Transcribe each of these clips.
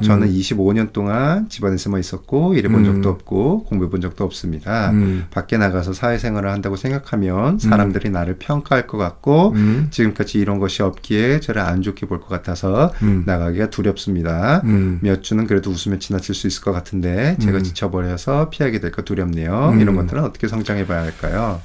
저는 25년 동안 집안에서만 있었고 일해본 적도 없고 공부해본 적도 없습니다. 밖에 나가서 사회생활을 한다고 생각하면 사람들이 나를 평가할 것 같고 지금까지 이런 것이 없기에 저를 안 좋게 볼 것 같아서 나가기가 두렵습니다. 몇 주는 그래도 웃으며 지나칠 수 있을 것 같은데 제가 지쳐버려서 피하게 될까 두렵네요. 이런 것들은 어떻게 성장해 봐야 할까요?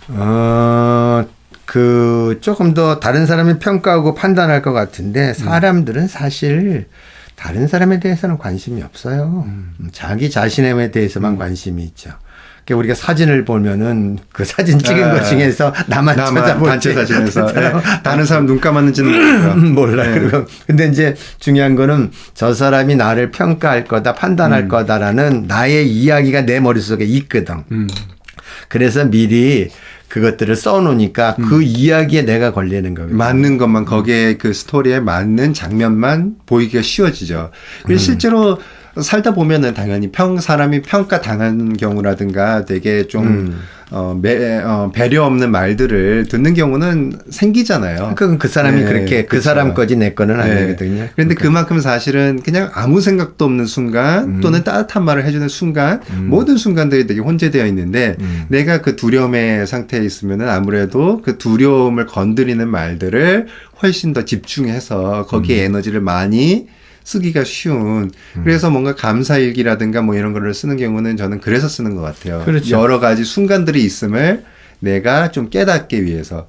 조금 더 다른 사람이 평가하고 판단할 것 같은데 사람들은 사실 다른 사람에 대해서는 관심이 없어요. 자기 자신에 대해서만 관심이 있죠. 그러니까 우리가 사진을 보면은 그 사진 찍은 것 중에서 나만 찾아볼 단체 사진에서 다른 사람 눈 감았는지는 몰라요. 네. 근데 이제 중요한 거는 저 사람이 나를 평가할 거다, 판단할 거다라는 나의 이야기가 내 머릿속에 있거든. 그래서 미리 그것들을 써놓으니까 그 이야기에 내가 걸리는 거거든요. 맞는 것만 거기에 그 스토리에 맞는 장면만 보이기가 쉬워지죠. 실제로 살다 보면은 당연히 사람이 평가당한 경우라든가 되게 좀 배려 없는 말들을 듣는 경우는 생기잖아요. 그 사람이 그렇게 그 사람 거지 내 거는 아니거든요. 그런데 그만큼 사실은 그냥 아무 생각도 없는 순간 또는 따뜻한 말을 해주는 순간 모든 순간들이 되게 혼재되어 있는데 내가 그 두려움의 상태에 있으면은 아무래도 그 두려움을 건드리는 말들을 훨씬 더 집중해서 거기에 에너지를 많이 쓰기가 쉬운. 그래서 뭔가 감사일기라든가 뭐 이런 거를 쓰는 경우는 저는 그래서 쓰는 것 같아요. 그렇죠. 여러 가지 순간들이 있음을 내가 좀 깨닫기 위해서.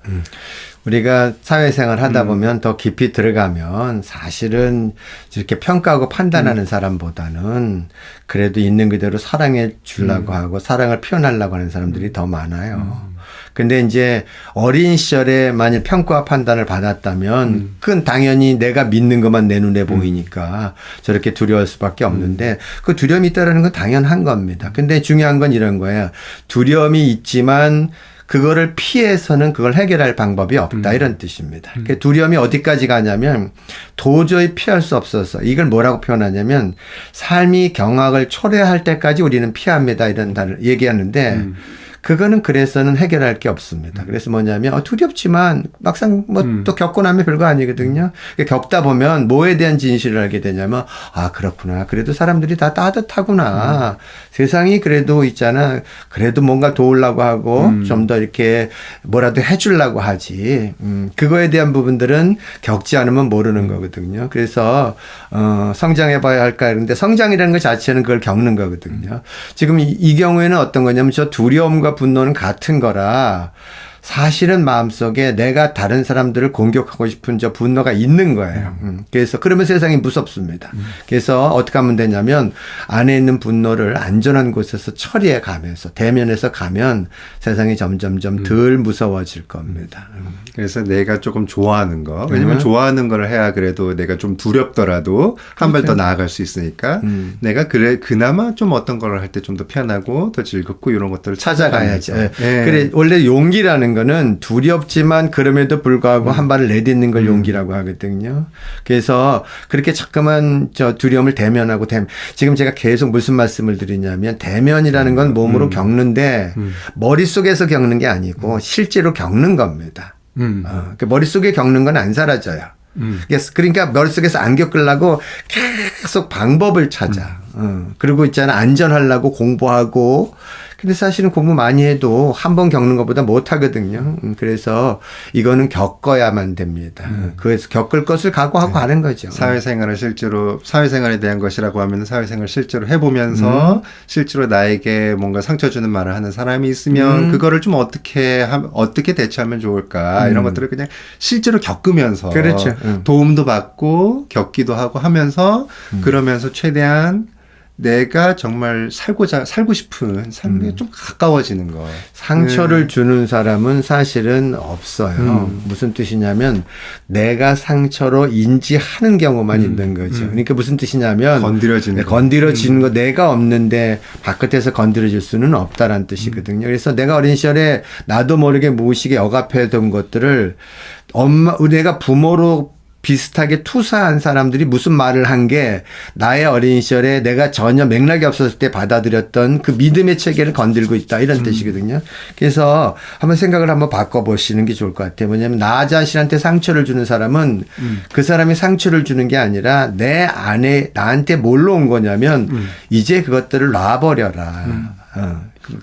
우리가 사회생활 하다 보면 더 깊이 들어가면 사실은 이렇게 평가하고 판단하는 사람보다는 그래도 있는 그대로 사랑해 주려고 하고 사랑을 표현하려고 하는 사람들이 더 많아요. 근데 이제 어린 시절에 만일 평가와 판단을 받았다면 그건 당연히 내가 믿는 것만 내 눈에 보이니까 저렇게 두려울 수밖에 없는데 그 두려움이 있다는 건 당연한 겁니다. 근데 중요한 건 이런 거예요. 두려움이 있지만 그거를 피해서는 그걸 해결할 방법이 없다 이런 뜻입니다. 그 두려움이 어디까지 가냐면 도저히 피할 수 없어서 이걸 뭐라고 표현하냐면 삶이 경악을 초래할 때까지 우리는 피합니다 이런 단어를 얘기하는데 그거는 그래서는 해결할 게 없습니다. 그래서 뭐냐면 두렵지만 막상 뭐 또 겪고 나면 별거 아니거든요. 겪다 보면 뭐에 대한 진실을 알게 되냐면 그렇구나. 그래도 사람들이 다 따뜻하구나. 세상이 그래도 있잖아. 그래도 뭔가 도우려고 하고 좀 더 이렇게 뭐라도 해주려고 하지. 그거에 대한 부분들은 겪지 않으면 모르는 거거든요. 그래서 성장해 봐야 할까 그런데 성장이라는 것 자체는 그걸 겪는 거거든요. 지금 이 경우에는 어떤 거냐면 저 두려움과 분노는 같은 거라 사실은 마음속에 내가 다른 사람들을 공격하고 싶은 저 분노가 있는 거예요. 그래서 그러면 세상이 무섭습니다. 그래서 어떻게 하면 되냐면 안에 있는 분노를 안전한 곳에서 처리해 가면서 대면해서 가면 세상이 점점점 덜 무서워질 겁니다. 그래서 내가 조금 좋아하는 거 왜냐면 좋아하는 걸 해야 그래도 내가 좀 두렵더라도 한 발 더 나아갈 수 있으니까 내가 그나마 좀 어떤 걸 할 때 좀 더 편하고 더 즐겁고 이런 것들을 찾아가야죠. 그래 원래 용기라는 거는 두렵지만 그럼에도 불구하고 한 발을 내딛는 걸 용기라고 하거든요. 그래서 그렇게 자꾸만 저 두려움을 대면하고 지금 제가 계속 무슨 말씀을 드리냐면 대면이라는 건 몸으로 겪는데 머릿속에서 겪는 게 아니고 실제로 겪는 겁니다. 그 머릿속에 겪는 건 안 사라져요. 그러니까 머릿속에서 안 겪으려고 계속 방법을 찾아. 그리고 있잖아 안전하려고 공부하고 근데 사실은 공부 많이 해도 한 번 겪는 것보다 못 하거든요. 그래서 이거는 겪어야만 됩니다. 그래서 겪을 것을 각오하고 하는 거죠. 사회생활에 대한 것이라고 하면 사회생활 실제로 해보면서 실제로 나에게 뭔가 상처 주는 말을 하는 사람이 있으면 그거를 좀 어떻게 대처하면 좋을까 이런 것들을 그냥 실제로 겪으면서 그렇죠. 도움도 받고 겪기도 하고 하면서 그러면서 최대한 내가 정말 살고 싶은 삶에 좀 가까워지는 거. 상처를 주는 사람은 사실은 없어요. 무슨 뜻이냐면 내가 상처로 인지하는 경우만 있는 거죠. 그러니까 무슨 뜻이냐면 건드려지는 거 내가 없는데 바깥에서 건드려질 수는 없다라는 뜻이거든요. 그래서 내가 어린 시절에 나도 모르게 무의식에 억압해둔 것들을 내가 부모로 비슷하게 투사한 사람들이 무슨 말을 한 게 나의 어린 시절에 내가 전혀 맥락이 없었을 때 받아들였던 그 믿음의 체계를 건들고 있다 이런 뜻이거든요. 그래서 한번 생각을 한번 바꿔보시는 게 좋을 것 같아요. 뭐냐면 나 자신한테 상처를 주는 사람은 그 사람이 상처를 주는 게 아니라 내 안에 나한테 뭘로 온 거냐면 이제 그것들을 놔버려라.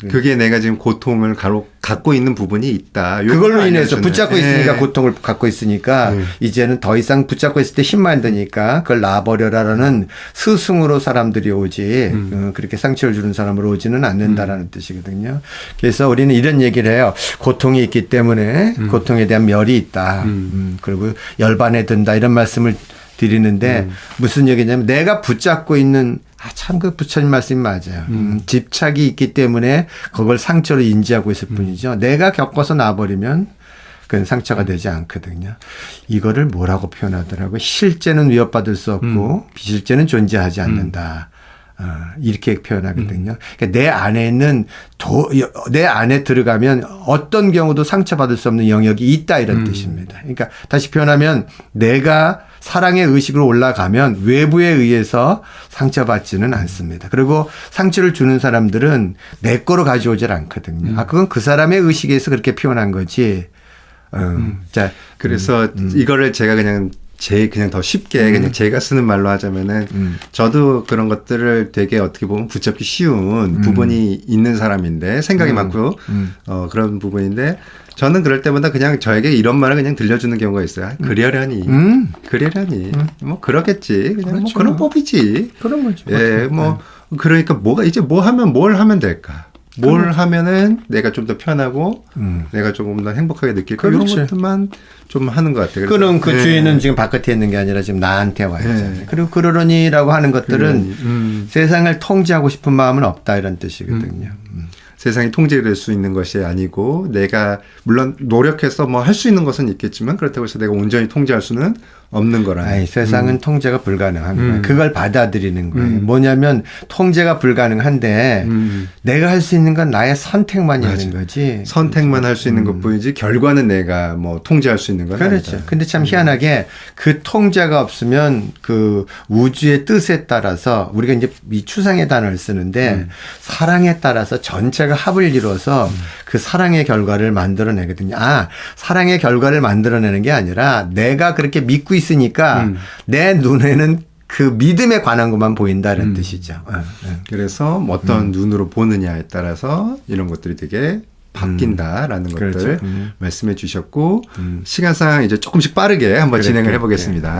그게 내가 지금 고통을 갖고 있는 부분이 있다. 그걸로 인해서 알려주는. 붙잡고 있으니까 네. 고통을 갖고 있으니까 이제는 더 이상 붙잡고 있을 때 힘만 드니까 그걸 놔버려라라는 스승으로 사람들이 오지 그렇게 상처를 주는 사람으로 오지는 않는다라는 뜻이거든요. 그래서 우리는 이런 얘기를 해요. 고통이 있기 때문에 고통에 대한 멸이 있다. 그리고 열반에 든다 이런 말씀을 드리는데 무슨 얘기냐면 내가 붙잡고 있는 참 그 부처님 말씀이 맞아요. 집착이 있기 때문에 그걸 상처로 인지하고 있을 뿐이죠. 내가 겪어서 놔버리면 그건 상처가 되지 않거든요. 이거를 뭐라고 표현하더라고요. 실제는 위협받을 수 없고 비실제는 존재하지 않는다. 이렇게 표현하거든요. 그러니까 내 안에 있는 내 안에 들어가면 어떤 경우도 상처받을 수 없는 영역이 있다 이런 뜻입니다. 그러니까 다시 표현하면 내가 사랑의 의식으로 올라가면 외부에 의해서 상처받지는 않습니다. 그리고 상처를 주는 사람들은 내 거로 가져오질 않거든요. 그건 그 사람의 의식에서 그렇게 표현한 거지. 자, 그래서 이거를 제가 그냥 더 쉽게 그냥 제가 쓰는 말로 하자면은 저도 그런 것들을 되게 어떻게 보면 붙잡기 쉬운 부분이 있는 사람인데 생각이 많고 그런 부분인데 저는 그럴 때마다 그냥 저에게 이런 말을 그냥 들려주는 경우가 있어요. 그러려니 뭐 그러겠지 그냥 그렇죠. 뭐 그런 법이지 그런 거죠. 예, 뭐 그러니까 뭐가 이제 뭘 하면 될까? 뭘 하면은 내가 좀 더 편하고 내가 조금 더 행복하게 느낄까 이런 그렇지. 것들만 좀 하는 것 같아요. 그는 그 예. 주인은 지금 바깥에 있는 게 아니라 지금 나한테 와 있잖아요. 예. 그리고 그러려니라고 하는 것들은 그러려니. 세상을 통제하고 싶은 마음은 없다 이런 뜻이거든요. 세상이 통제될 수 있는 것이 아니고 내가 물론 노력해서 뭐 할 수 있는 것은 있겠지만 그렇다고 해서 내가 온전히 통제할 수는 없는 거라. 아이, 세상은 통제가 불가능한 거예요. 그걸 받아들이는 거예요. 뭐냐면 통제가 불가능한데 내가 할 수 있는 건 나의 선택만 있는 거지. 선택만 할 수 있는 것뿐이지 결과는 내가 뭐 통제할 수 있는 건 그렇죠. 아니다. 근데 참 희한하게 그 통제가 없으면 그 우주의 뜻에 따라서 우리가 이제 이 추상의 단어를 쓰는데 사랑에 따라서 전체가 합을 이루어서 그 사랑의 결과를 만들어내거든요. 사랑의 결과를 만들어내는 게 아니라 내가 그렇게 믿고 있으니까 내 눈에는 그 믿음에 관한 것만 보인다는 뜻이죠. 그래서 어떤 눈으로 보느냐에 따라서 이런 것들이 되게 바뀐다라는 것들 그렇죠. 말씀해 주셨고 시간상 이제 조금씩 빠르게 한번 그래, 진행을 그래. 해보겠습니다.